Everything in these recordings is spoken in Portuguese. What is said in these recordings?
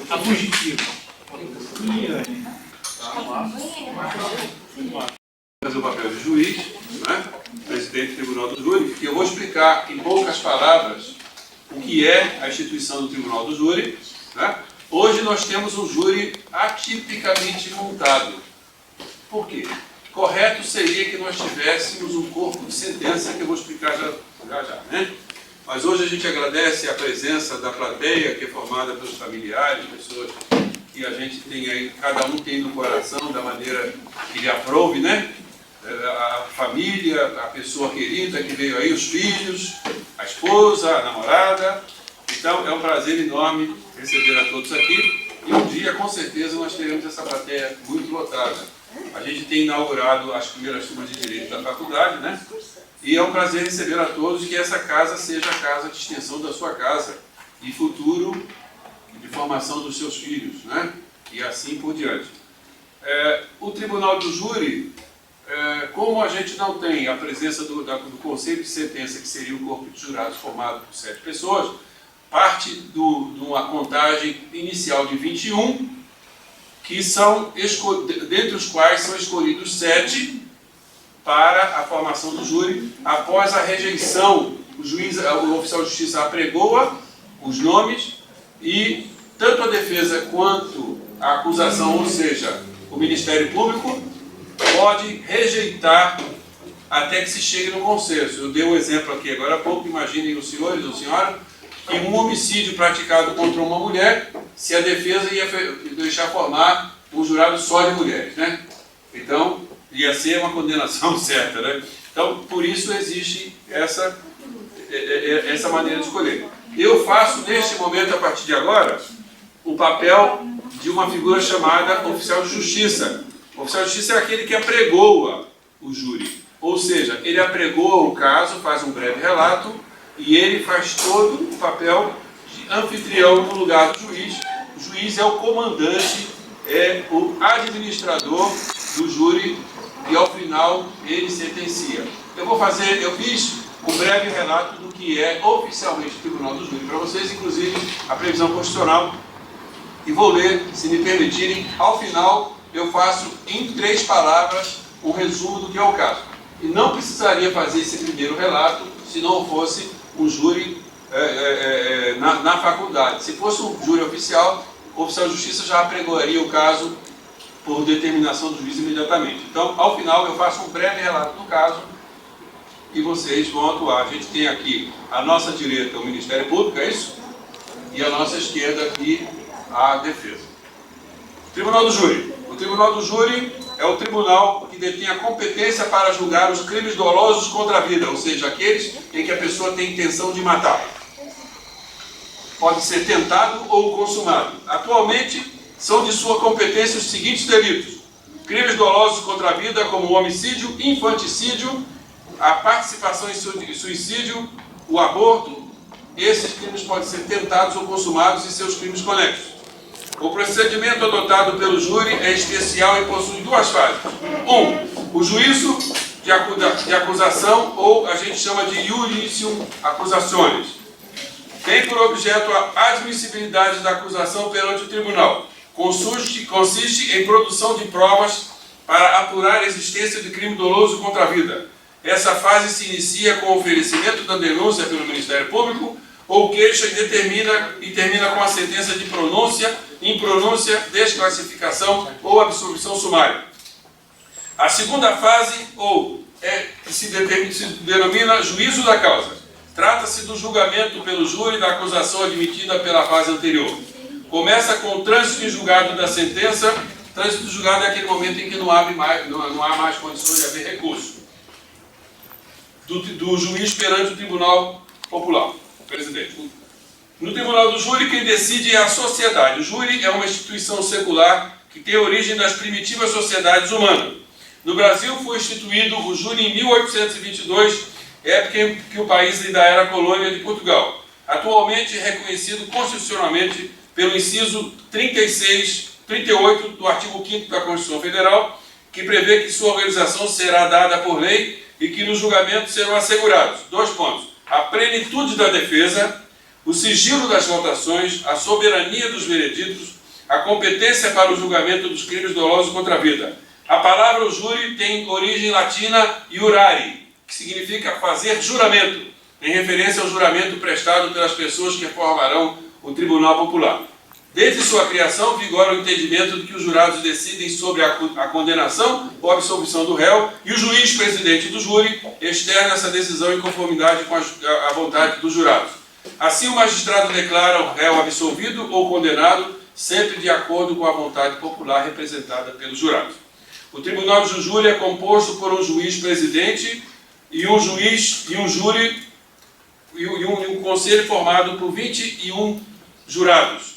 A fugitiva. Fazer o papel de juiz, né? Presidente do Tribunal do Júri, e eu vou explicar em poucas palavras o que é a instituição do Tribunal do Júri, né? Hoje nós temos um júri atipicamente montado. Por quê? Correto seria que nós tivéssemos um corpo de sentença, que eu vou explicar já, né? Mas hoje a gente agradece a presença da plateia, que é formada pelos familiares, pessoas que a gente tem aí, cada um tem no coração, da maneira que lhe aprouve, né? A família, a pessoa querida que veio aí, os filhos, a esposa, a namorada. Então é um prazer enorme receber a todos aqui. E um dia, com certeza, nós teremos essa plateia muito lotada. A gente tem inaugurado as primeiras turmas de Direito da faculdade, né? E é um prazer receber a todos e que essa casa seja a casa de extensão da sua casa e futuro de formação dos seus filhos, né? E assim por diante. O Tribunal do Júri, como a gente não tem a presença do Conselho de Sentença, que seria o corpo de jurados formado por 7 pessoas, parte de uma contagem inicial de 21, que são, dentre os quais são escolhidos 7 para a formação do júri. Após a rejeição, o oficial de justiça apregoa os nomes e tanto a defesa quanto a acusação, ou seja, o Ministério Público, pode rejeitar até que se chegue no consenso. Eu dei um exemplo aqui agora há pouco, imaginem os senhores ou senhora, que um homicídio praticado contra uma mulher, se a defesa ia deixar formar um jurado só de mulheres, né? Então, ia ser uma condenação certa, né? Então, por isso existe essa maneira de escolher. Eu faço, neste momento, a partir de agora, o papel de uma figura chamada oficial de justiça. O oficial de justiça é aquele que apregoa o júri. Ou seja, ele apregoa o caso, faz um breve relato, e ele faz todo o papel de anfitrião no lugar do juiz. O juiz é o comandante, é o administrador do júri e ao final ele sentencia. Eu fiz um breve relato do que é oficialmente o Tribunal do Júri para vocês, inclusive a previsão constitucional, e vou ler, se me permitirem. Ao final eu faço em 3 palavras um resumo do que é o caso. E não precisaria fazer esse primeiro relato se não fosse um júri na faculdade. Se fosse um júri oficial, o oficial de justiça já apregoaria o caso por determinação do juiz imediatamente. Então, ao final, eu faço um breve relato do caso e vocês vão atuar. A gente tem aqui a nossa direita, o Ministério Público, é isso? E a nossa esquerda aqui, a defesa. Tribunal do Júri. O Tribunal do Júri é o tribunal que detém a competência para julgar os crimes dolosos contra a vida, ou seja, aqueles em que a pessoa tem intenção de matar. Pode ser tentado ou consumado. Atualmente, são de sua competência os seguintes delitos: crimes dolosos contra a vida, como o homicídio, infanticídio, a participação em suicídio, o aborto. Esses crimes podem ser tentados ou consumados e seus crimes conexos. O procedimento adotado pelo júri é especial e possui 2 fases. 1. O juízo de acusação, ou a gente chama de iudicium accusationis. Tem por objeto a admissibilidade da acusação perante o tribunal. Consiste em produção de provas para apurar a existência de crime doloso contra a vida. Essa fase se inicia com o oferecimento da denúncia pelo Ministério Público ou queixa e termina com a sentença de pronúncia, impronúncia, desclassificação ou absolvição sumária. A segunda fase, se denomina juízo da causa. Trata-se do julgamento pelo júri da acusação admitida pela fase anterior. Começa com o trânsito em julgado da sentença. Trânsito em julgado é aquele momento em que não há mais condições de haver recurso do juiz perante o Tribunal Popular, o presidente. No Tribunal do Júri, quem decide é a sociedade. O júri é uma instituição secular que tem origem das primitivas sociedades humanas. No Brasil foi instituído o júri em 1822, época em que o país ainda era colônia de Portugal. Atualmente reconhecido constitucionalmente pelo inciso 38 do artigo 5º da Constituição Federal, que prevê que sua organização será dada por lei e que nos julgamentos serão assegurados 2 pontos: a plenitude da defesa, o sigilo das votações, a soberania dos vereditos, a competência para o julgamento dos crimes dolosos contra a vida. A palavra júri tem origem latina iurare, que significa fazer juramento, em referência ao juramento prestado pelas pessoas que formarão o Tribunal Popular. Desde sua criação, vigora o entendimento de que os jurados decidem sobre a condenação ou absolvição do réu e o juiz presidente do júri externa essa decisão em conformidade com a vontade dos jurados. Assim, o magistrado declara o réu absolvido ou condenado, sempre de acordo com a vontade popular representada pelos jurados. O Tribunal de Júri é composto por um juiz presidente e um juiz e um júri e um conselho formado por 21 jurados,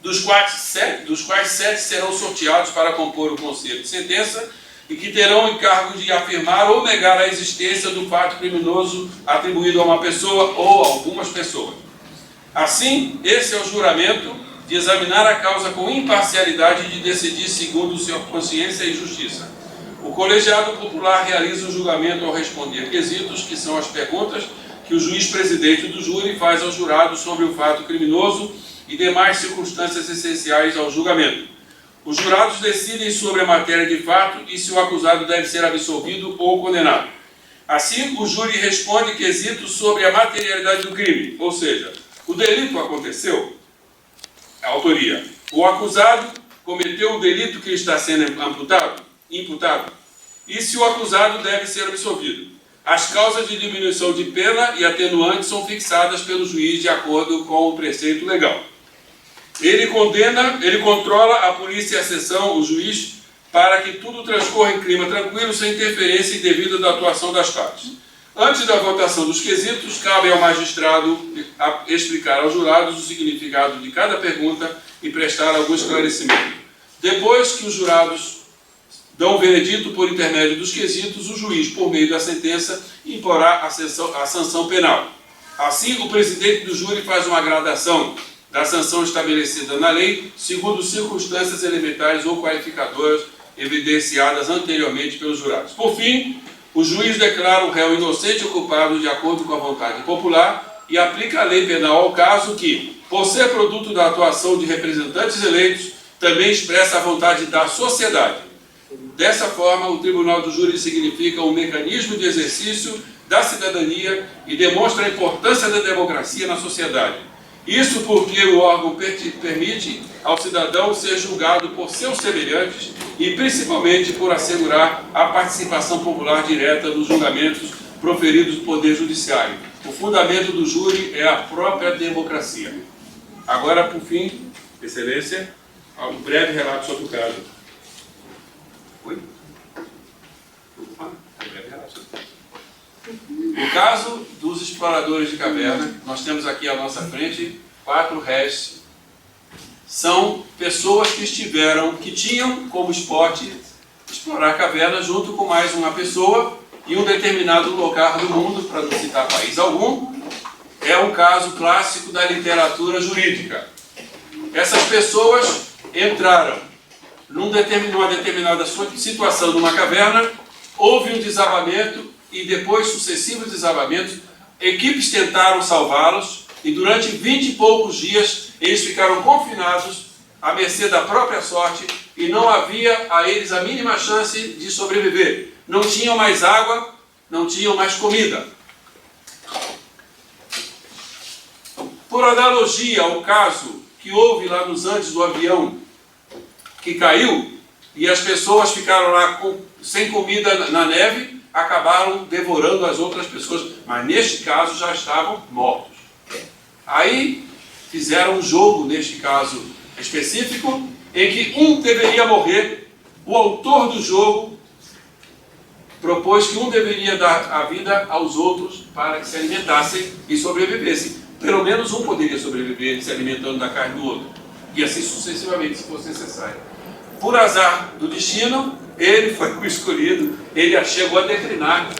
dos quais 7 serão sorteados para compor o conselho de sentença e que terão o encargo de afirmar ou negar a existência do fato criminoso atribuído a uma pessoa ou a algumas pessoas. Assim, esse é o juramento de examinar a causa com imparcialidade e de decidir segundo sua consciência e justiça. O colegiado popular realiza o julgamento ao responder quesitos, que são as perguntas que o juiz presidente do júri faz ao jurado sobre o fato criminoso e demais circunstâncias essenciais ao julgamento. Os jurados decidem sobre a matéria de fato e se o acusado deve ser absolvido ou condenado. Assim, o júri responde quesitos sobre a materialidade do crime, ou seja, o delito aconteceu, a autoria. O acusado cometeu o delito que está sendo imputado, e se o acusado deve ser absolvido. As causas de diminuição de pena e atenuantes são fixadas pelo juiz de acordo com o preceito legal. Ele controla a polícia e a seção, o juiz, para que tudo transcorra em clima tranquilo, sem interferência indevida da atuação das partes. Antes da votação dos quesitos, cabe ao magistrado explicar aos jurados o significado de cada pergunta e prestar algum esclarecimento. Depois que os jurados dão o veredito por intermédio dos quesitos, o juiz, por meio da sentença, imporá a sanção penal. Assim, o presidente do júri faz uma gradação da sanção estabelecida na lei, segundo circunstâncias elementares ou qualificadoras evidenciadas anteriormente pelos jurados. Por fim, o juiz declara o réu inocente ou culpado de acordo com a vontade popular e aplica a lei penal ao caso que, por ser produto da atuação de representantes eleitos, também expressa a vontade da sociedade. Dessa forma, o Tribunal do Júri significa um mecanismo de exercício da cidadania e demonstra a importância da democracia na sociedade. Isso porque o órgão permite ao cidadão ser julgado por seus semelhantes e principalmente por assegurar a participação popular direta nos julgamentos proferidos do Poder Judiciário. O fundamento do júri é a própria democracia. Agora, por fim, Excelência, um breve relato sobre o caso. Oi? No caso dos exploradores de caverna, nós temos aqui à nossa frente 4 réis. São pessoas que tinham como esporte explorar caverna junto com mais uma pessoa em um determinado lugar do mundo, para não citar país algum. É um caso clássico da literatura jurídica. Essas pessoas entraram numa determinada situação numa caverna, houve um desabamento e depois sucessivos desabamentos, equipes tentaram salvá-los e durante 20 e poucos dias eles ficaram confinados à mercê da própria sorte e não havia a eles a mínima chance de sobreviver. Não tinham mais água, não tinham mais comida. Por analogia ao caso que houve lá nos Andes do avião que caiu e as pessoas ficaram lá sem comida na neve, acabaram devorando as outras pessoas, mas neste caso já estavam mortos. Aí fizeram um jogo, neste caso específico, em que um deveria morrer. O autor do jogo propôs que um deveria dar a vida aos outros para que se alimentassem e sobrevivessem. Pelo menos um poderia sobreviver se alimentando da carne do outro. E assim sucessivamente, se fosse necessário. Por azar do destino, ele foi o escolhido, ele chegou a declinar,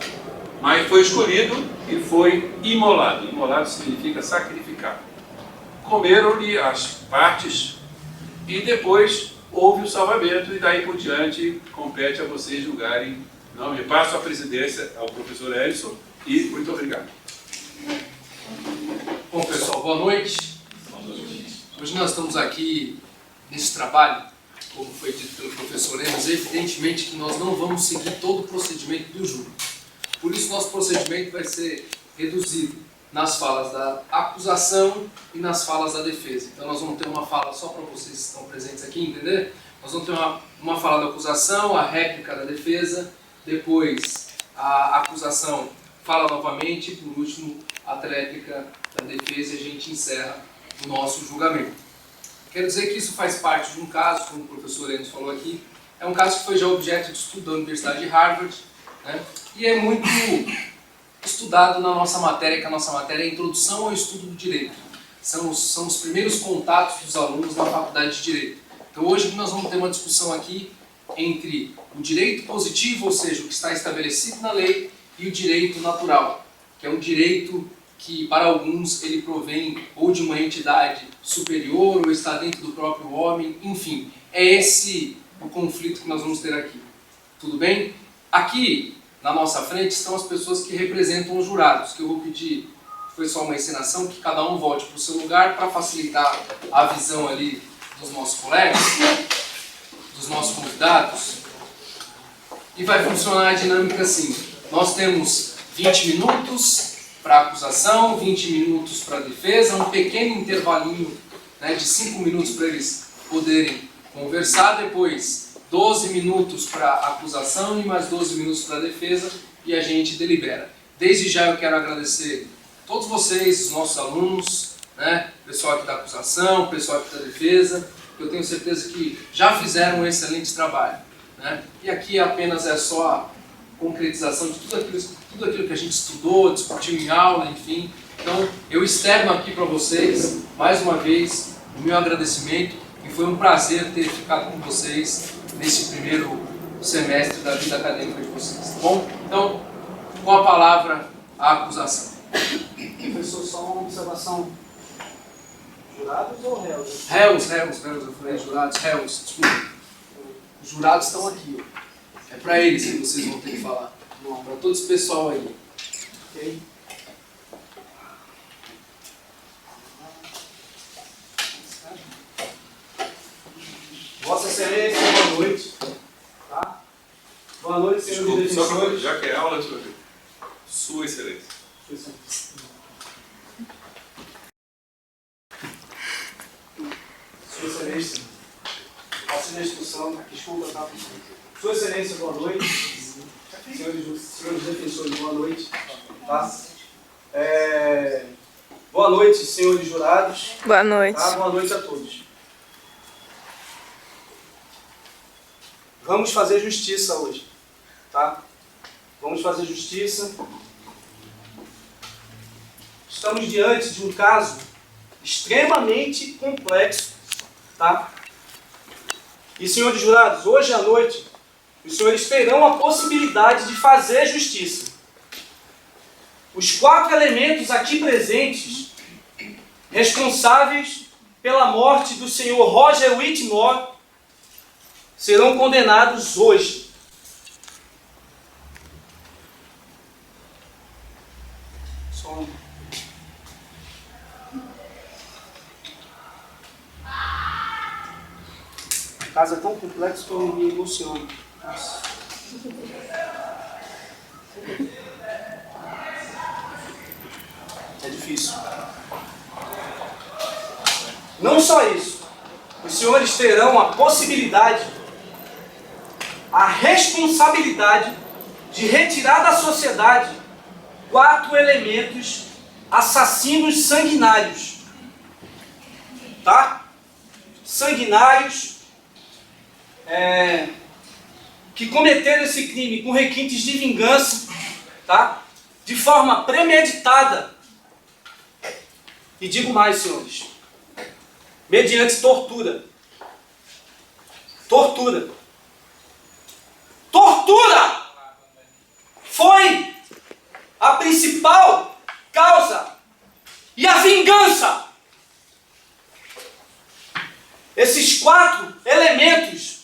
mas foi escolhido e foi imolado. Imolado significa sacrificado. Comeram-lhe as partes e depois houve o salvamento e daí por diante compete a vocês julgarem. Não, eu passo a presidência ao professor Edson e muito obrigado. Bom, pessoal, boa noite. Hoje nós estamos aqui nesse trabalho, como foi dito pelo professor Enes, evidentemente que nós não vamos seguir todo o procedimento do júri. Por isso, nosso procedimento vai ser reduzido nas falas da acusação e nas falas da defesa. Então, nós vamos ter uma fala só para vocês que estão presentes aqui, entender? Nós vamos ter uma fala da acusação, a réplica da defesa, depois a acusação fala novamente e, por último, a tréplica da defesa, e a gente encerra o nosso julgamento. Quero dizer que isso faz parte de um caso, como o professor Enes falou aqui, é um caso que foi já objeto de estudo da Universidade de Harvard, né? E é muito estudado na nossa matéria, que a nossa matéria é a Introdução ao Estudo do Direito. São os primeiros contatos dos alunos na faculdade de Direito. Então hoje nós vamos ter uma discussão aqui entre o direito positivo, ou seja, o que está estabelecido na lei, e o direito natural, que é um direito que para alguns ele provém ou de uma entidade superior ou está dentro do próprio homem, enfim, é esse o conflito que nós vamos ter aqui. Tudo bem? Aqui na nossa frente estão as pessoas que representam os jurados, que eu vou pedir, foi só uma encenação, que cada um volte para o seu lugar para facilitar a visão ali dos nossos colegas, dos nossos convidados. E vai funcionar a dinâmica assim: nós temos 20 minutos para a acusação, 20 minutos para a defesa, um pequeno intervalinho, né, de 5 minutos para eles poderem conversar, depois 12 minutos para a acusação e mais 12 minutos para a defesa, e a gente delibera. Desde já eu quero agradecer a todos vocês, os nossos alunos, né, o pessoal aqui da acusação, o pessoal aqui da defesa, que eu tenho certeza que já fizeram um excelente trabalho, né? E aqui apenas é só a concretização de tudo aquilo que a gente estudou, discutiu em aula, enfim. Então, eu externo aqui para vocês, mais uma vez, o meu agradecimento, e foi um prazer ter ficado com vocês nesse primeiro semestre da vida acadêmica de vocês, tá bom? Então, com a palavra, a acusação. Professor, só uma observação. Jurados ou réus? Réus, eu falei jurados, réus, desculpa. Os jurados estão aqui, ó. É para eles que vocês vão ter que falar. Para todo esse pessoal aí. Ok? Vossa Excelência, boa noite. Tá? Boa noite, senhores defensores. Já que é aula, Sua Excelência. Sua Excelência. Posso ir na discussão. Desculpa, tá? Sua Excelência, boa noite. Senhores defensores, boa noite. Tá? Boa noite, senhores jurados. Boa noite. Tá? Boa noite a todos. Vamos fazer justiça hoje. Tá? Vamos fazer justiça. Estamos diante de um caso extremamente complexo. Tá? E, senhores jurados, hoje à noite, os senhores terão a possibilidade de fazer justiça. Os 4 elementos aqui presentes, responsáveis pela morte do senhor Roger Whitmore, serão condenados hoje. O caso é tão complexo que eu me emociono. Nossa. É difícil. Não só isso. Os senhores terão a possibilidade, a responsabilidade de retirar da sociedade 4 elementos assassinos sanguinários. Tá? Sanguinários, que cometeram esse crime com requintes de vingança, tá? De forma premeditada. E digo mais, senhores, mediante tortura. Tortura. Tortura foi a principal causa. E a vingança. Esses 4 elementos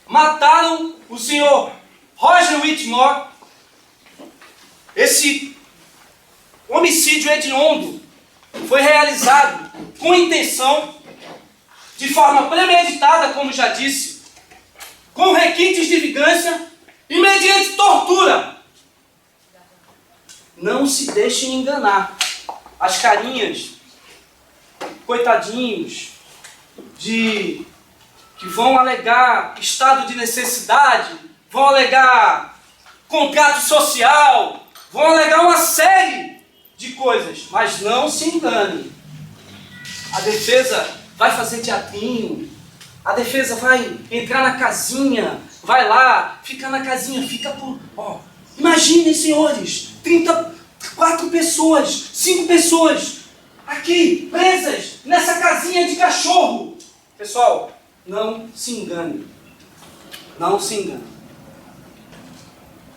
mataram o senhor Roger Whitmore, esse O homicídio hediondo foi realizado com intenção, de forma premeditada, como já disse, com requintes de vingança e mediante tortura. Não se deixem enganar. As carinhas, coitadinhos, que vão alegar estado de necessidade, vão alegar contrato social, vão alegar uma série de coisas, mas não se engane. A defesa vai fazer teatrinho, a defesa vai entrar na casinha, vai lá, fica na casinha, fica por... imaginem, senhores, 34 pessoas, 5 pessoas, aqui, presas, nessa casinha de cachorro. Pessoal, não se engane. Não se engane.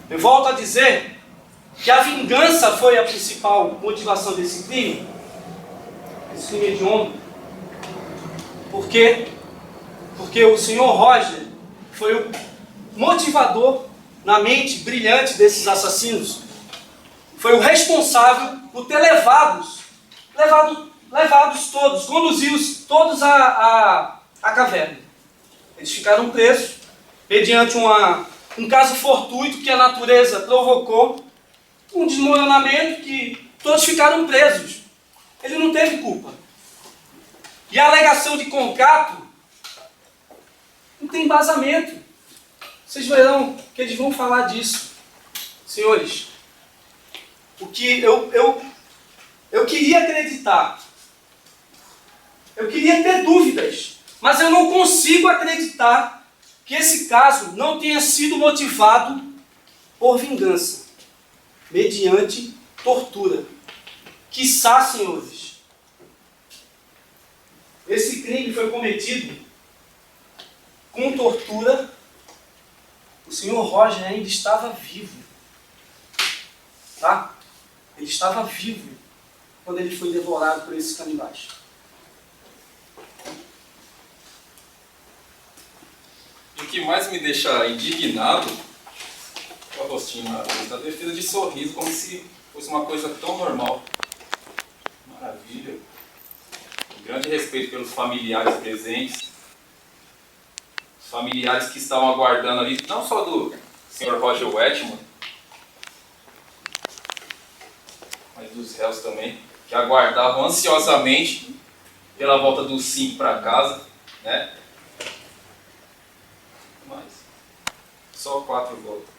Eu volto a dizer que a vingança foi a principal motivação desse crime. Esse crime hediondo. Por quê? Porque o senhor Roger foi o motivador na mente brilhante desses assassinos. Foi o responsável por ter levados todos, conduzi-os todos à caverna. Eles ficaram presos mediante um caso fortuito que a natureza provocou, um desmoronamento que todos ficaram presos. Ele não teve culpa. E a alegação de contrato não tem embasamento. Vocês verão que eles vão falar disso. Senhores, o que eu queria acreditar, eu queria ter dúvidas, mas eu não consigo acreditar que esse caso não tenha sido motivado por vingança, mediante tortura. Quiçá, senhores, esse crime foi cometido com tortura. O senhor Roger ainda estava vivo. Tá? Ele estava vivo quando ele foi devorado por esses canibais. E o que mais me deixa indignado é o rostinho da defesa de sorriso, como se fosse uma coisa tão normal. Maravilha. Um grande respeito pelos familiares presentes, os familiares que estavam aguardando ali, não só do Sr. Roger Wetmore, mas dos réus também, que aguardavam ansiosamente pela volta dos 5 para casa, né? Mas só 4 voltam.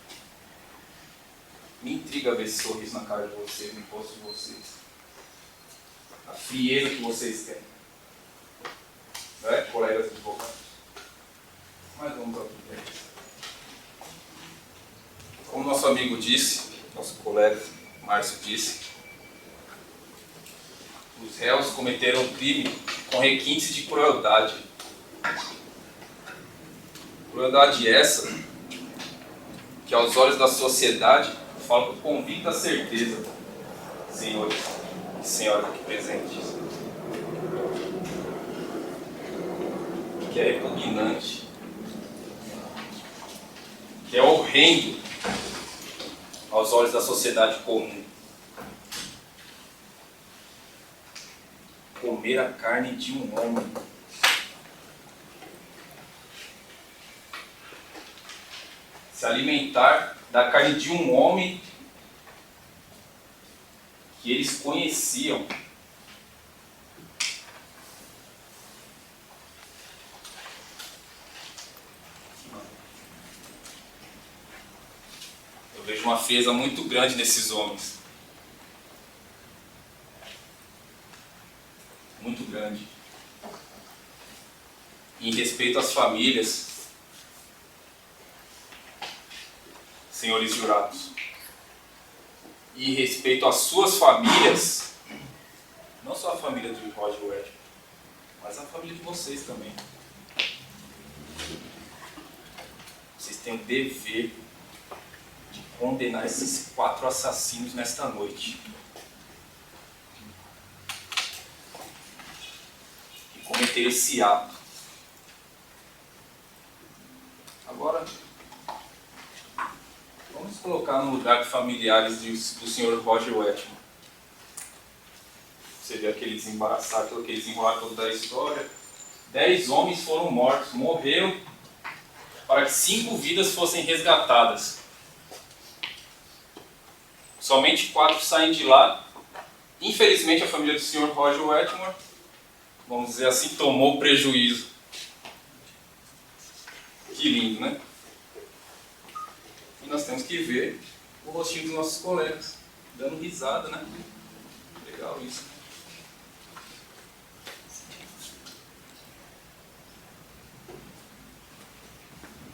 Me intriga ver esse sorriso na cara de vocês, no rosto de vocês. A frieza que vocês têm. Não é, colegas advogados? Mas vamos para o que. Como nosso amigo disse, nosso colega Márcio disse, os réus cometeram um crime com requintes de crueldade. Crueldade essa que aos olhos da sociedade falo com convicta certeza, senhores e senhoras aqui presentes, que é repugnante, que é horrendo aos olhos da sociedade comum. Comer a carne de um homem. Se alimentar da carne de um homem que eles conheciam. Eu vejo uma frieza muito grande nesses homens. Muito grande. Em respeito às famílias, senhores jurados, e em respeito às suas famílias, não só a família de Roger Wetmore, mas a família de vocês também. Vocês têm o dever de condenar esses 4 assassinos nesta noite. E cometer esse ato. Agora, vamos colocar no lugar de familiares do Sr. Roger Wetmore. Você vê aquele desembaraçar, aquele desenrolar todo da história. 10 homens foram mortos, morreram para que 5 vidas fossem resgatadas. Somente 4 saem de lá. Infelizmente, a família do Sr. Roger Wetmore, vamos dizer assim, tomou prejuízo. Que lindo, né? E nós temos que ver o rostinho dos nossos colegas, dando risada, né? Legal isso.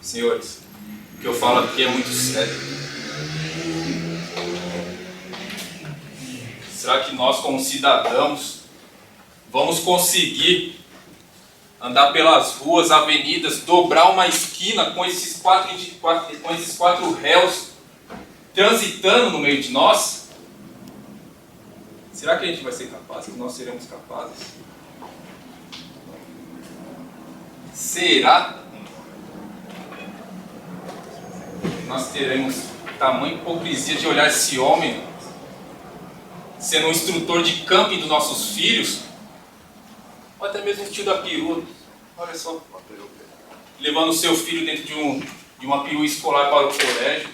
Senhores, o que eu falo aqui é muito sério. Será que nós, como cidadãos, vamos conseguir andar pelas ruas, avenidas, dobrar uma esquina com esses quatro réus transitando no meio de nós? Será que a gente vai ser capaz? Que nós seremos capazes? Será que nós teremos tamanha hipocrisia de olhar esse homem sendo um instrutor de camping dos nossos filhos? Ou até mesmo o tio da perua, olha só, levando o seu filho dentro de uma perua escolar para o colégio.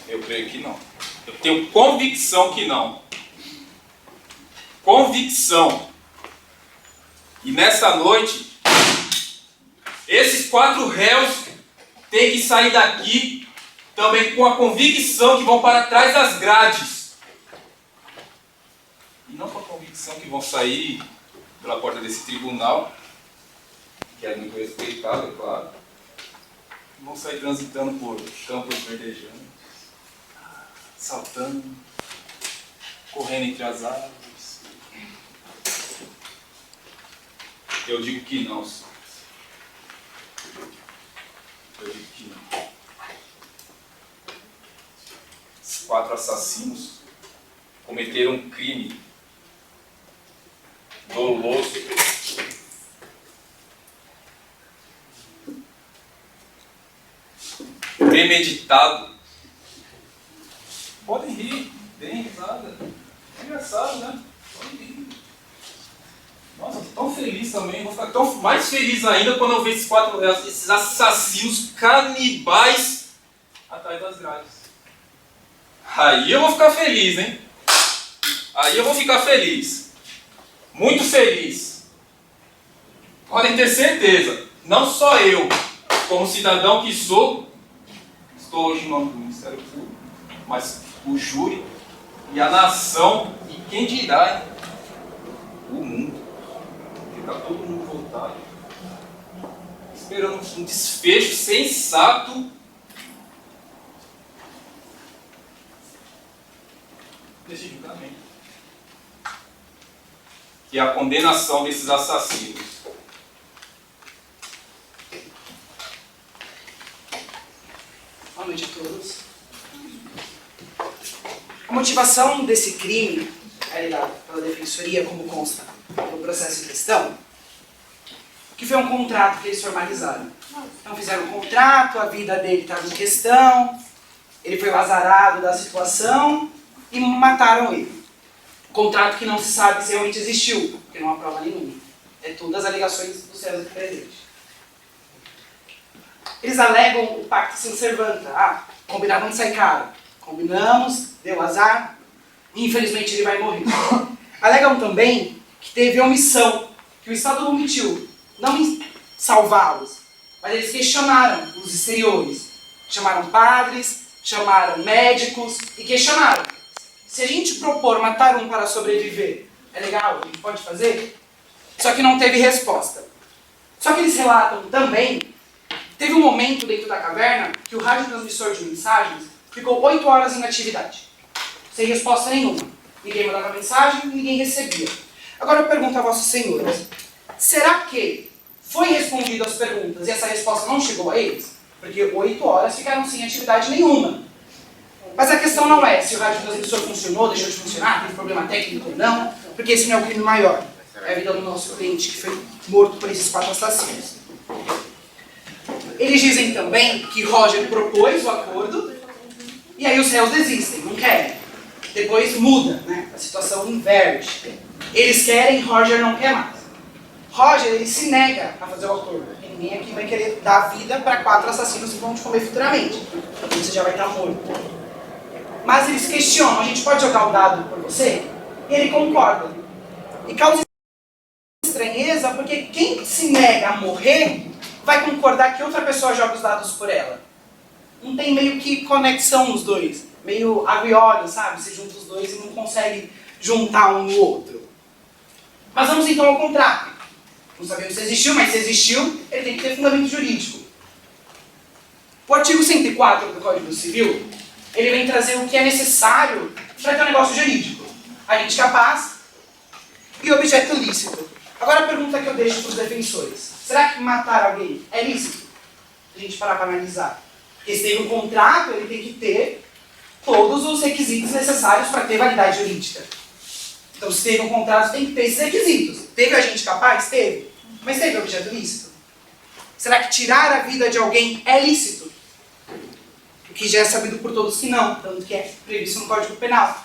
Eu creio que não. Eu tenho convicção que não. Convicção. E nessa noite, esses 4 réus têm que sair daqui também com a convicção que vão para trás das grades. E não com a convicção que vão sair pela porta desse tribunal, que é muito respeitado, é claro. Vão sair transitando por campos verdejantes, saltando, correndo entre as árvores. Eu digo que não, senhor. Eu digo que não. Esses 4 assassinos cometeram um crime doloso, premeditado. Podem rir, deem risada. É engraçado, né? Podem rir. Nossa, estou tão feliz também. Vou ficar tão mais feliz ainda quando eu ver esses assassinos canibais atrás das grades. Aí eu vou ficar feliz, hein? Aí eu vou ficar feliz. Muito feliz. Podem ter certeza. Não só eu, como cidadão que sou, estou hoje no nome do Ministério Público, mas o júri e a nação, e quem dirá, hein? O mundo. Porque está todo mundo voltado, esperando um desfecho sensato desse julgamento, que é a condenação desses assassinos. Boa noite a todos. A motivação desse crime, alegado pela Defensoria, como consta no processo em questão, que foi um contrato que eles formalizaram. Então fizeram um contrato, a vida dele estava em questão, ele foi o azarado da situação e mataram ele. Contrato que não se sabe se realmente existiu, porque não há prova nenhuma. É todas as alegações do César aqui presente. Eles alegam o pacto sem servanta. Ah, combinado não sai caro. Combinamos, deu azar, infelizmente ele vai morrer. Alegam também que teve omissão, que o Estado não omitiu, não em salvá-los, mas eles questionaram os exteriores. Chamaram padres, chamaram médicos e questionaram. Se a gente propor matar um para sobreviver, é legal? A gente pode fazer? Só que não teve resposta. Só que eles relatam também, teve um momento dentro da caverna que o radiotransmissor de mensagens ficou 8 horas em atividade, sem resposta nenhuma. Ninguém mandava mensagem, ninguém recebia. Agora eu pergunto a vossos senhores, será que foi respondido as perguntas e essa resposta não chegou a eles? Porque 8 horas ficaram sem atividade nenhuma. Mas a questão não é se o radiotransmissor funcionou, deixou de funcionar, teve problema técnico ou não, porque esse não é o crime maior. É a vida do nosso cliente que foi morto por esses 4 assassinos. Eles dizem também que Roger propôs o acordo e aí os réus desistem, não querem. Depois muda, né? A situação inverte. Eles querem, Roger não quer mais. Roger, ele se nega a fazer o acordo. Porque ninguém aqui vai querer dar vida para 4 assassinos que vão te comer futuramente. Então você já vai estar morto. Mas eles questionam, a gente pode jogar o dado por você? E ele concorda. E causa estranheza porque quem se nega a morrer vai concordar que outra pessoa joga os dados por ela. Não tem meio que conexão os dois. Meio água e óleo, sabe? Você junta os dois e não consegue juntar um no outro. Mas vamos então ao contrato. Não sabemos se existiu, mas se existiu, ele tem que ter fundamento jurídico. O artigo 104 do Código Civil, ele vem trazer o que é necessário para ter um negócio jurídico. Agente capaz e objeto lícito. Agora a pergunta que eu deixo para os defensores. Será que matar alguém é lícito? A gente parar para analisar. Porque se tem um contrato, ele tem que ter todos os requisitos necessários para ter validade jurídica. Então, se teve um contrato, tem que ter esses requisitos. Teve agente capaz? Teve. Mas teve objeto lícito? Será que tirar a vida de alguém é lícito? O que já é sabido por todos que não, tanto que é previsto no Código Penal.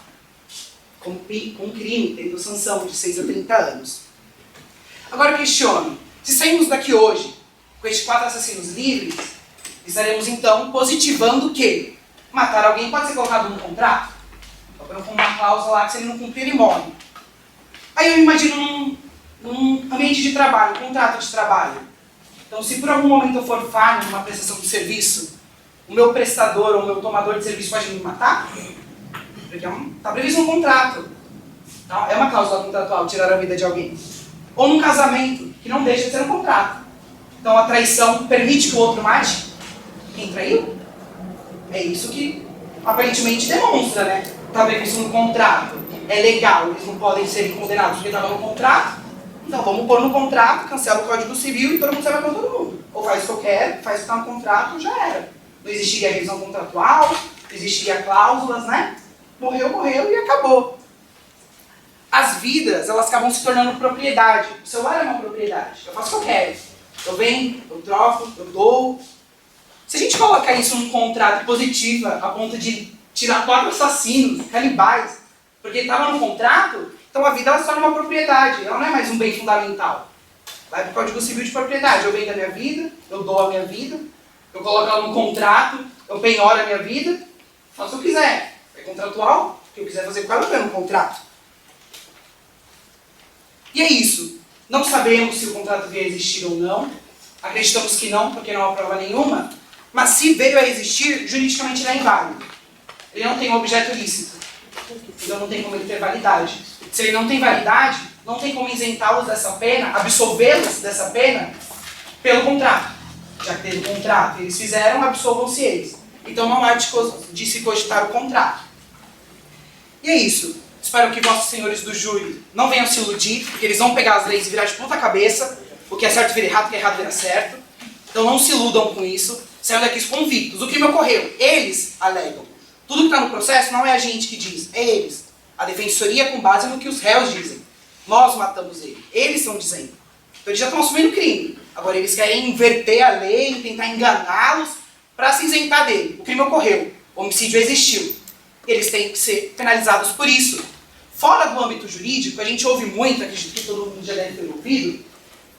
Com um crime, tendo sanção de 6 a 30 anos. Agora eu questiono. Se sairmos daqui hoje com estes 4 assassinos livres, estaremos então positivando que matar alguém pode ser colocado no contrato? Então, com uma cláusula lá que se ele não cumprir, ele morre. Aí eu imagino num ambiente de trabalho, um contrato de trabalho. Então, se por algum momento eu for falho numa prestação de serviço, o meu prestador ou o meu tomador de serviço pode me matar? Porque está previsto um contrato. Então, é uma cláusula contratual tirar a vida de alguém. Ou num casamento, que não deixa de ser um contrato. Então, a traição permite que o outro mate quem traiu? É isso que aparentemente demonstra, né? Está previsto no contrato. É legal, eles não podem ser condenados porque estava no contrato. Então vamos pôr no contrato, cancela o Código Civil e todo mundo sai com todo mundo. Ou faz o que eu quero, faz o que está no contrato, já era. Não existiria revisão contratual, não existiria cláusulas, né? Morreu, morreu e acabou. As vidas, elas acabam se tornando propriedade. O celular é uma propriedade. Eu faço o que eu quero. Eu venho, eu troco, eu dou. Se a gente colocar isso num contrato positivo, a ponto de tirar 4 assassinos, canibais, porque estava no contrato, então a vida ela se torna uma propriedade, ela não é mais um bem fundamental. Vai para o Código Civil de propriedade, eu vendo a minha vida, eu dou a minha vida, eu coloco ela no contrato, eu penhoro a minha vida, faço o que eu quiser. É contratual, o que eu quiser fazer com ela, eu tenho no contrato. E é isso. Não sabemos se o contrato veio a existir ou não, acreditamos que não, porque não há prova nenhuma, mas se veio a existir, juridicamente ele é inválido. Ele não tem um objeto lícito. Então não tem como ele ter validade. Se ele não tem validade, não tem como isentá-los dessa pena, absolvê-los dessa pena, pelo contrato. Já que teve contrato, eles fizeram, absolvam-se eles. Então não há de se cogitar o contrato. E é isso. Espero que vossos senhores do júri não venham se iludir, porque eles vão pegar as leis e virar de ponta cabeça, o que é certo vira errado, o que é errado vira certo. Então não se iludam com isso. Saiam daqui convictos. O crime ocorreu. Eles alegam. Tudo que está no processo não é a gente que diz, é eles. A defensoria com base no que os réus dizem. Nós matamos ele. Eles estão dizendo. Então eles já estão assumindo o crime. Agora eles querem inverter a lei, tentar enganá-los para se isentar dele. O crime ocorreu. O homicídio existiu. Eles têm que ser penalizados por isso. Fora do âmbito jurídico, a gente ouve muito, acredito que todo mundo já deve ter ouvido,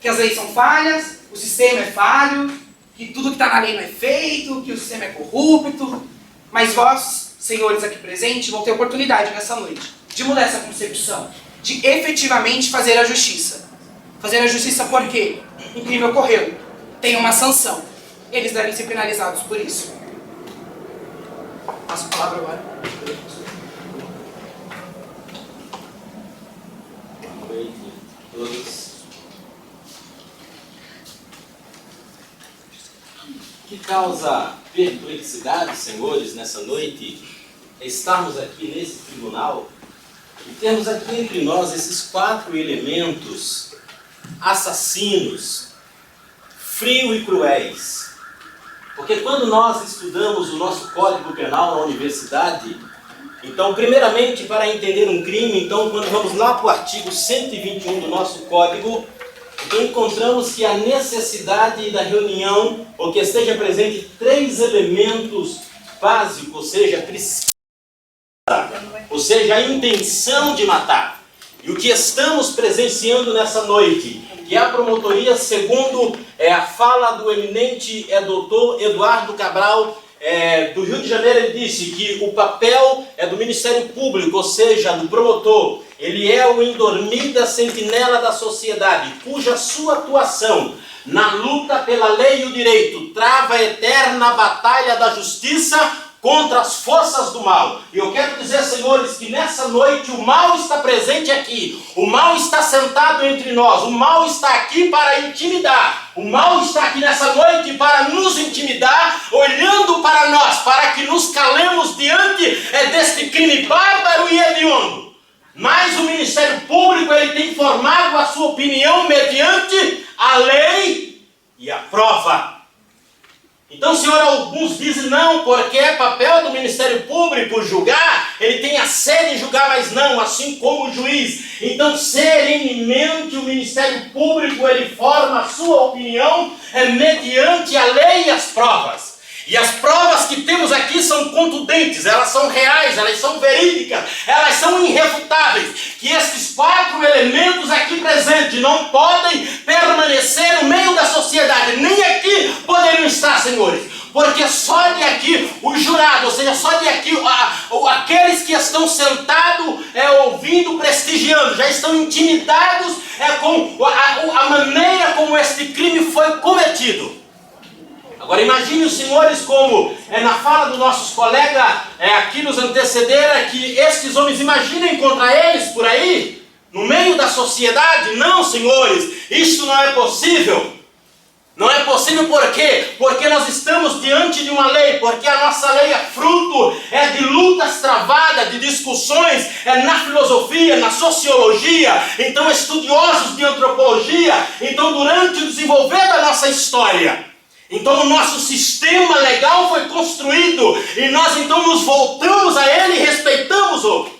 que as leis são falhas, o sistema é falho, que tudo que está na lei não é feito, que o sistema é corrupto. Mas vós, senhores aqui presentes, vão ter oportunidade nessa noite de mudar essa concepção, de efetivamente fazer a justiça. Fazer a justiça por quê? Um crime ocorreu, tem uma sanção. Eles devem ser penalizados por isso. Passo a palavra agora. Boa noite a todos. O que causa perplexidade, senhores, nessa noite, é estarmos aqui nesse tribunal e termos aqui entre nós esses 4 elementos assassinos, frios e cruéis. Porque quando nós estudamos o nosso Código Penal na universidade, então, primeiramente, para entender um crime, então, quando vamos lá para o artigo 121 do nosso Código, Então encontramos que a necessidade da reunião, ou que esteja presente 3 elementos básicos, ou seja, a intenção de matar. E o que estamos presenciando nessa noite, que a promotoria, segundo a fala do eminente doutor Eduardo Cabral, do Rio de Janeiro, ele disse que o papel é do Ministério Público, ou seja, do promotor. Ele é o indormida sentinela da sociedade, cuja sua atuação na luta pela lei e o direito trava a eterna batalha da justiça contra as forças do mal. E eu quero dizer, senhores, que nessa noite o mal está presente aqui. O mal está sentado entre nós. O mal está aqui para intimidar. O mal está aqui nessa noite para nos intimidar, olhando para nós, para que nos calemos diante deste crime bárbaro e hediondo. Mas o Ministério Público, ele tem formado a sua opinião mediante a lei e a prova. Então, senhor, alguns dizem não, porque é papel do Ministério Público julgar, ele tem a sede em julgar, mas não, assim como o juiz. Então, serenemente, o Ministério Público, ele forma a sua opinião mediante a lei e as provas. E as provas que temos aqui são contundentes, elas são reais, elas são verídicas, elas são irrefutáveis. Que esses 4 elementos aqui presentes não podem permanecer no meio da sociedade, nem aqui poderiam estar, senhores. Porque só de aqui, os jurados, ou seja, só de aqui, aqueles que estão sentados, ouvindo, prestigiando, já estão intimidados com a maneira como este crime foi cometido. Agora imagine os senhores como, na fala dos nossos colegas aqui nos antecederam, que estes homens, imaginem contra eles por aí, no meio da sociedade. Não, senhores, isto não é possível. Não é possível por quê? Porque nós estamos diante de uma lei, porque a nossa lei é fruto de lutas travadas, de discussões na filosofia, na sociologia, então estudiosos de antropologia, então durante o desenvolver da nossa história. Então o nosso sistema legal foi construído e nós então nos voltamos a ele e respeitamos-o.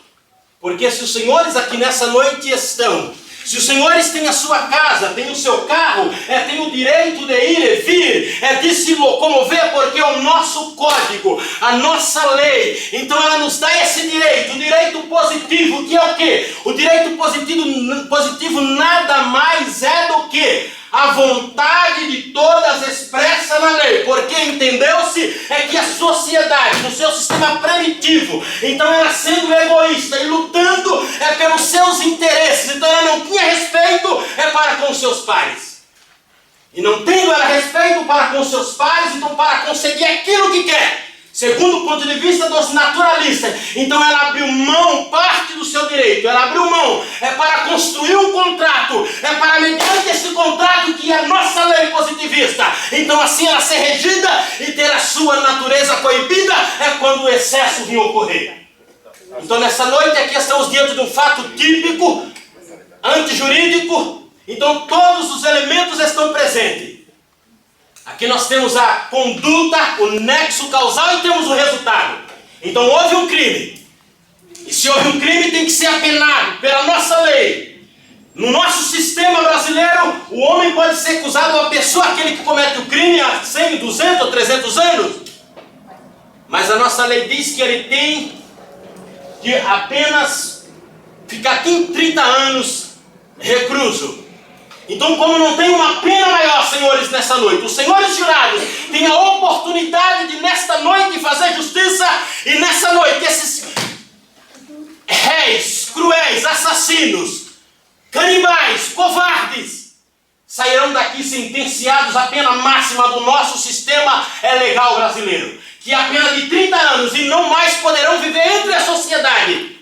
Porque se os senhores aqui nessa noite estão, se os senhores têm a sua casa, têm o seu carro, têm o direito de ir e vir, de se locomover, porque é o nosso código, a nossa lei, então ela nos dá esse direito, o direito positivo, que é o quê? O direito positivo nada mais é do que a vontade de todas expressa na lei, porque entendeu-se que a sociedade, no seu sistema primitivo, então ela sendo egoísta e lutando pelos seus interesses, então ela não tinha respeito para com seus pares. E não tendo ela respeito para com seus pares, então para conseguir aquilo que quer, segundo o ponto de vista dos naturalistas, então ela abriu mão, parte do seu direito, ela abriu mão para construir um contrato, para mediante esse contrato que é a nossa lei positivista, então assim ela ser regida e ter a sua natureza coibida quando o excesso vir ocorrer. Então nessa noite aqui estamos diante de um fato típico, antijurídico, então todos os elementos estão presentes. Aqui nós temos a conduta, o nexo causal e temos o resultado. Então houve um crime. E se houve um crime tem que ser apenado pela nossa lei. No nosso sistema brasileiro, o homem pode ser acusado, uma pessoa, aquele que comete o crime há 100, 200 ou 300 anos. Mas a nossa lei diz que ele tem que apenas ficar aqui em 30 anos recluso. Então, como não tem uma pena maior, senhores, nessa noite, os senhores jurados têm a oportunidade de, nesta noite, fazer justiça, e nessa noite, esses réis, cruéis, assassinos, canibais, covardes, sairão daqui sentenciados à pena máxima do nosso sistema legal brasileiro, que é a pena de 30 anos, e não mais poderão viver entre a sociedade.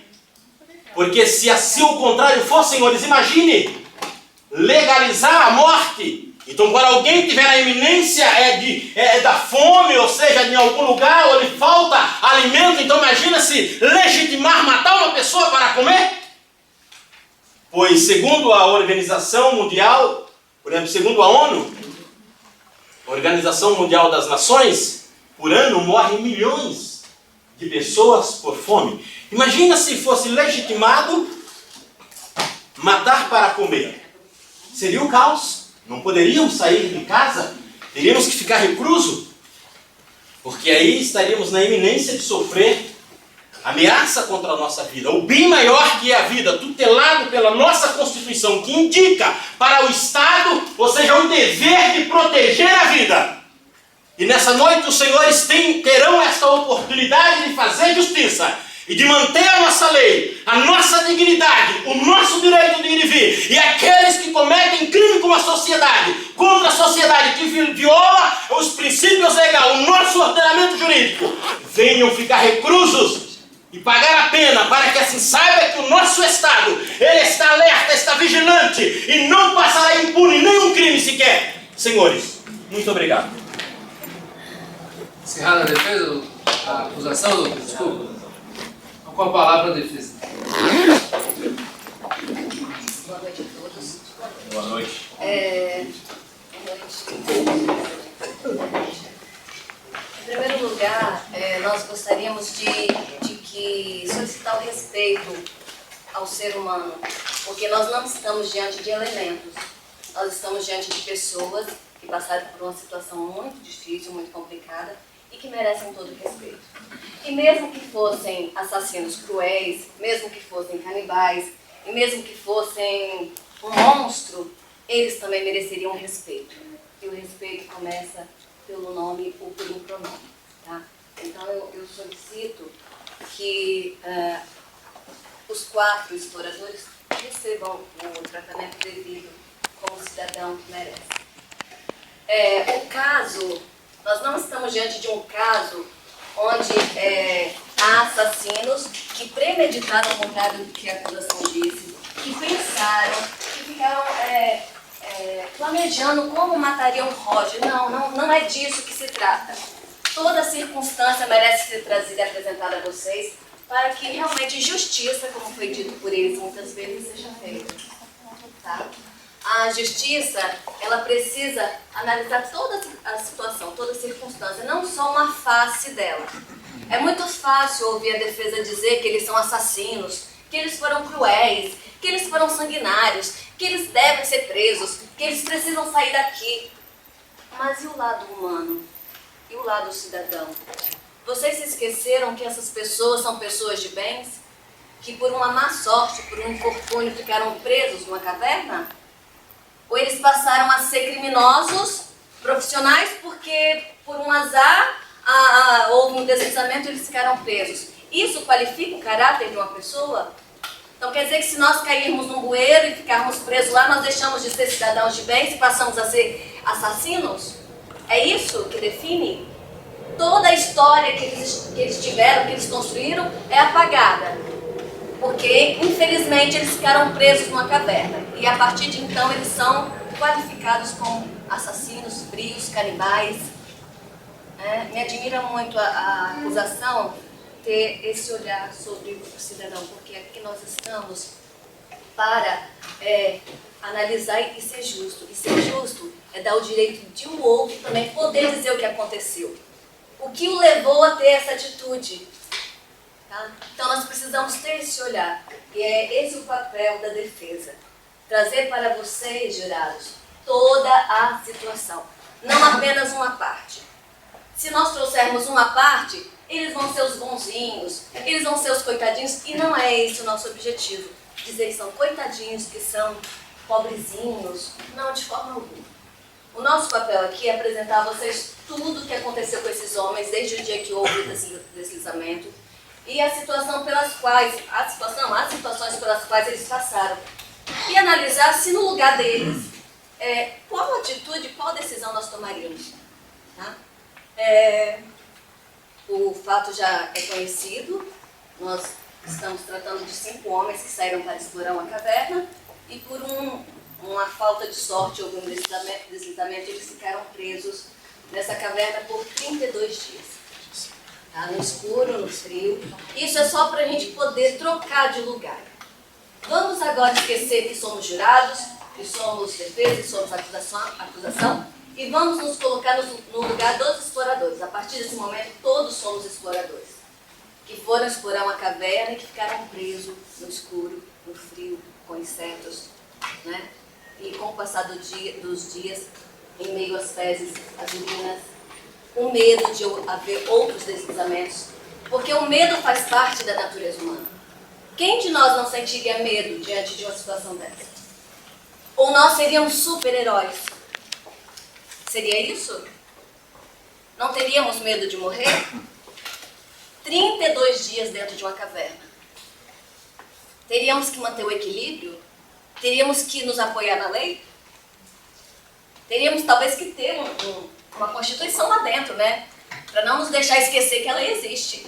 Porque se assim o contrário for, senhores, imagine legalizar a morte. Então, quando alguém tiver a iminência da fome, ou seja, em algum lugar, ou lhe falta alimento, então imagina se legitimar matar uma pessoa para comer. Pois, segundo a Organização Mundial, por exemplo, segundo a ONU, a Organização Mundial das Nações, por ano morrem milhões de pessoas por fome. Imagina se fosse legitimado matar para comer. Seria o caos. Não poderíamos sair de casa. Teríamos que ficar recluso. Porque aí estaríamos na iminência de sofrer ameaça contra a nossa vida. O bem maior que é a vida, tutelado pela nossa Constituição, que indica para o Estado, ou seja, o dever de proteger a vida. E nessa noite os senhores terão esta oportunidade de fazer justiça e de manter a nossa lei, a nossa dignidade, o nosso direito de ir e vir. E aqueles que cometem crime com a sociedade, contra a sociedade, que viola os princípios legais, o nosso ordenamento jurídico, venham ficar reclusos e pagar a pena, para que assim saiba que o nosso Estado, ele está alerta, está vigilante e não passará impune nenhum crime sequer. Senhores, muito obrigado. Encerrada a defesa, a acusação, doutor? Desculpa. Então, com a palavra a defesa. Boa noite a todos. Boa noite. Boa noite. Em primeiro lugar, nós gostaríamos de solicitar o respeito ao ser humano, porque nós não estamos diante de elementos, nós estamos diante de pessoas que passaram por uma situação muito difícil, muito complicada e que merecem todo o respeito. E mesmo que fossem assassinos cruéis, mesmo que fossem canibais, e mesmo que fossem um monstro, eles também mereceriam respeito. E o respeito começa pelo nome ou por um pronome, tá? Então eu solicito que os 4 exploradores recebam o tratamento devido como cidadão que merece. O caso, nós não estamos diante de um caso onde há assassinos que premeditaram, ao contrário do que a acusação disse, que pensaram, que ficaram planejando como matariam Roger. Não é disso que se trata. Toda circunstância merece ser trazida e apresentada a vocês para que realmente justiça, como foi dito por eles muitas vezes, seja feita. Tá? A justiça, ela precisa analisar toda a situação, toda a circunstância, não só uma face dela. É muito fácil ouvir a defesa dizer que eles são assassinos, que eles foram cruéis, que eles foram sanguinários, que eles devem ser presos, que eles precisam sair daqui. Mas e o lado humano? E o lado cidadão? Vocês se esqueceram que essas pessoas são pessoas de bens? Que por uma má sorte, por um infortúnio, ficaram presos numa caverna? Ou eles passaram a ser criminosos profissionais porque, por um azar, houve um deslizamento e eles ficaram presos? Isso qualifica o caráter de uma pessoa? Então quer dizer que se nós cairmos num bueiro e ficarmos presos lá, nós deixamos de ser cidadãos de bens e passamos a ser assassinos? É isso que define? Toda a história que eles tiveram, que eles construíram, é apagada. Porque, infelizmente, eles ficaram presos numa caverna. E a partir de então, eles são qualificados como assassinos, frios, canibais. Me admira muito a acusação ter esse olhar sobre o cidadão, porque aqui nós estamos para analisar e ser justo. E ser justo é dar o direito de um outro também poder dizer o que aconteceu. O que o levou a ter essa atitude? Tá? Então nós precisamos ter esse olhar. E é esse o papel da defesa. Trazer para vocês, jurados, toda a situação. Não apenas uma parte. Se nós trouxermos uma parte, eles vão ser os bonzinhos, eles vão ser os coitadinhos, e não é esse o nosso objetivo. Dizer que são coitadinhos, que são pobrezinhos, não, de forma alguma. O nosso papel aqui é apresentar a vocês tudo o que aconteceu com esses homens, desde o dia que houve o deslizamento, e a situação pelas quais, as situações pelas quais eles passaram. E analisar se no lugar deles, qual atitude, qual decisão nós tomaríamos. Tá? O fato já é conhecido, nós estamos tratando de 5 homens que saíram para explorar uma caverna e por uma falta de sorte, houve um deslizamento, eles ficaram presos nessa caverna por 32 dias. Tá? No escuro, no frio. Isso é só para a gente poder trocar de lugar. Vamos agora esquecer que somos jurados, que somos defesa, que somos acusação, e vamos nos colocar no lugar dos exploradores. A partir desse momento, todos somos exploradores, que foram explorar uma caverna e que ficaram presos no escuro, no frio, com insetos, né? e com o passar dos dias, em meio às fezes, às urinas, o medo de haver outros deslizamentos, porque o medo faz parte da natureza humana. Quem de nós não sentiria medo diante de uma situação dessa? Ou nós seríamos super-heróis? Seria isso? Não teríamos medo de morrer? 32 dias dentro de uma caverna. Teríamos que manter o equilíbrio? Teríamos que nos apoiar na lei? Teríamos talvez que ter uma constituição lá dentro, né? Para não nos deixar esquecer que ela existe.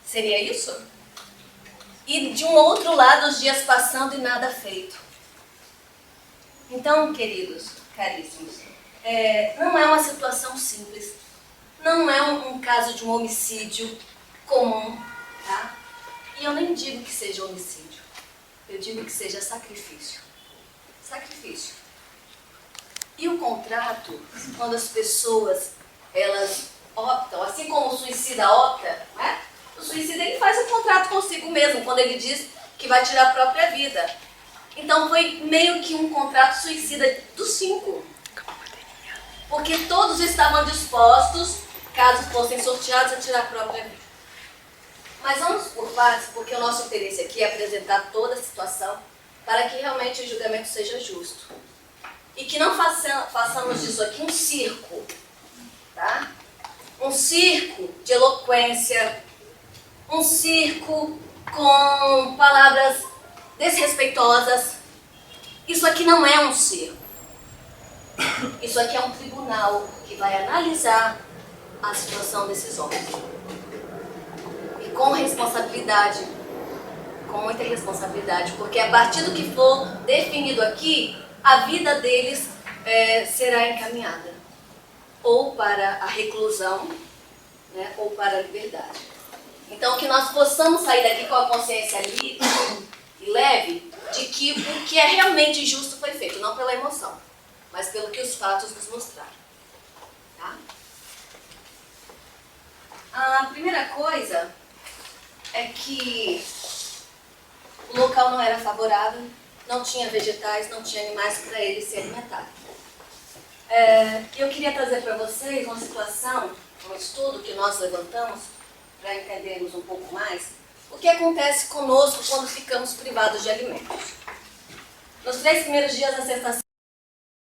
Seria isso? E de um outro lado, os dias passando e nada feito. Então, queridos, caríssimos, não é uma situação simples. Não é um caso de um homicídio comum, tá? E eu nem digo que seja homicídio. Eu digo que seja sacrifício. Sacrifício. E o contrato, quando as pessoas, elas optam, assim como o suicida opta, né? O suicida, ele faz um contrato consigo mesmo, quando ele diz que vai tirar a própria vida. Então foi meio que um contrato suicida dos 5. Porque todos estavam dispostos, caso fossem sorteados, a tirar a própria vida. Mas vamos por partes, porque o nosso interesse aqui é apresentar toda a situação para que realmente o julgamento seja justo. E que não façamos disso aqui um circo, tá? Um circo de eloquência, um circo com palavras desrespeitosas. Isso aqui não é um circo. Isso aqui é um tribunal que vai analisar a situação desses homens. E com responsabilidade, com muita responsabilidade, porque a partir do que for definido aqui, a vida deles será encaminhada ou para a reclusão, né, ou para a liberdade. Então, que nós possamos sair daqui com a consciência livre e leve de que o que é realmente justo foi feito, não pela emoção, mas pelo que os fatos nos mostraram. Tá? A primeira coisa é que o local não era favorável, não tinha vegetais, não tinha animais para eles se alimentarem. Eu queria trazer para vocês uma situação, um estudo que nós levantamos para entendermos um pouco mais o que acontece conosco quando ficamos privados de alimentos. Nos 3 primeiros dias a sensação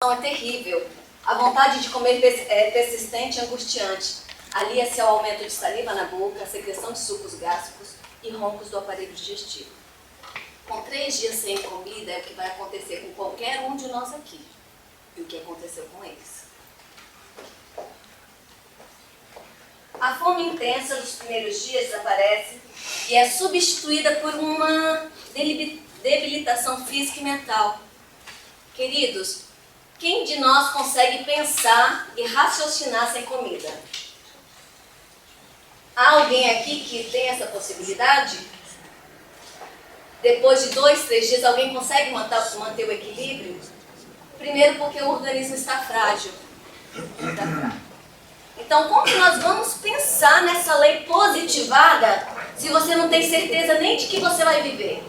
é terrível. A vontade de comer é persistente e angustiante. Alia-se ao aumento de saliva na boca, a secreção de sucos gástricos e roncos do aparelho digestivo. Com 3 dias sem comida é o que vai acontecer com qualquer um de nós aqui. E o que aconteceu com eles. A fome intensa dos primeiros dias desaparece e é substituída por uma debilitação física e mental. Queridos, quem de nós consegue pensar e raciocinar sem comida? Há alguém aqui que tem essa possibilidade? Depois de 2, 3 dias, alguém consegue manter o equilíbrio? Primeiro porque o organismo está frágil. Está frágil. Então, como que nós vamos pensar nessa lei positivada se você não tem certeza nem de que você vai viver?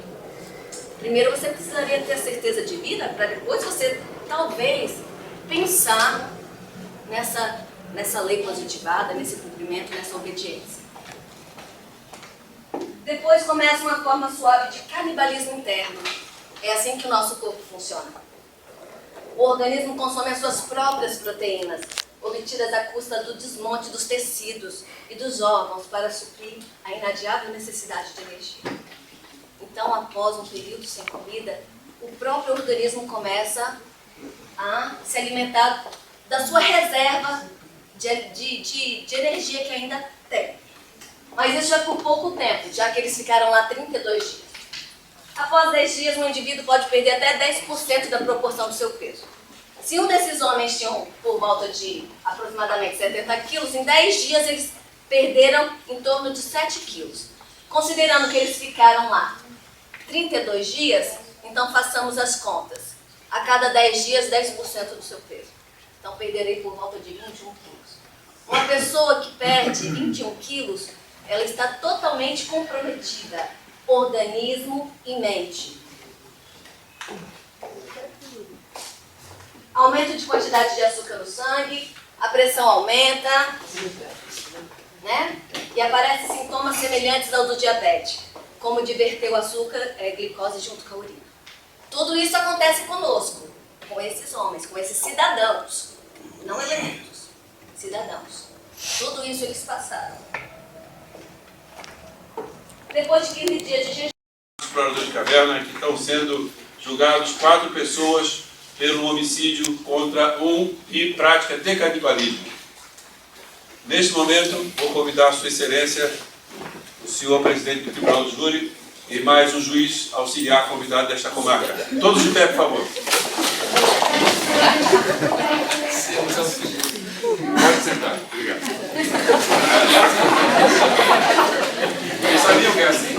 Primeiro você precisaria ter a certeza de vida para depois você, talvez, pensar nessa lei positivada, nesse cumprimento, nessa obediência. Depois começa uma forma suave de canibalismo interno. É assim que o nosso corpo funciona. O organismo consome as suas próprias proteínas, obtidas à custa do desmonte dos tecidos e dos órgãos para suprir a inadiável necessidade de energia. Então, após um período sem comida, o próprio organismo começa a se alimentar da sua reserva de energia que ainda tem. Mas isso é por pouco tempo, já que eles ficaram lá 32 dias. Após 10 dias, um indivíduo pode perder até 10% da proporção do seu peso. Se um desses homens tinham por volta de aproximadamente 70 quilos, em 10 dias eles perderam em torno de 7 quilos. Considerando que eles ficaram lá 32 dias, então façamos as contas. A cada 10 dias, 10% do seu peso. Então perderei por volta de 21 quilos. Uma pessoa que perde 21 quilos, ela está totalmente comprometida, organismo e mente. aumento de quantidade de açúcar no sangue, a pressão aumenta, né? E aparecem sintomas semelhantes ao do diabetes, como diverter o açúcar, glicose junto com a urina. Tudo isso acontece conosco, com esses homens, com esses cidadãos, não elementos, cidadãos. Tudo isso eles passaram. Depois de 15 dias de jejum, Exploradores de caverna, que estão sendo julgados 4 pessoas pelo homicídio contra um e prática de canibalismo. Neste momento, vou convidar a Sua Excelência, o senhor presidente do Tribunal do Júri e mais um juiz auxiliar convidado desta comarca. Todos de pé, por favor. Pode sentar. Obrigado. Vocês sabiam que é assim?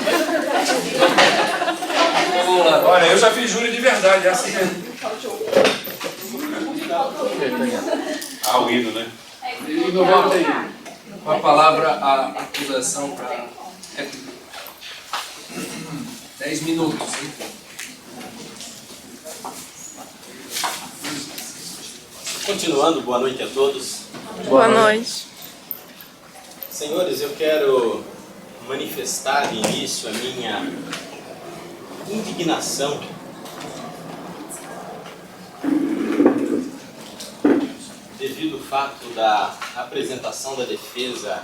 Olha, eu já fiz júri de verdade, é assim mesmo. Ah, o hino, né? E não volta aí. Com a palavra, a acusação para réplica. 10 minutos. Hein? Continuando, boa noite a todos. Boa noite. Senhores, eu quero manifestar de início a minha indignação devido ao fato da apresentação da defesa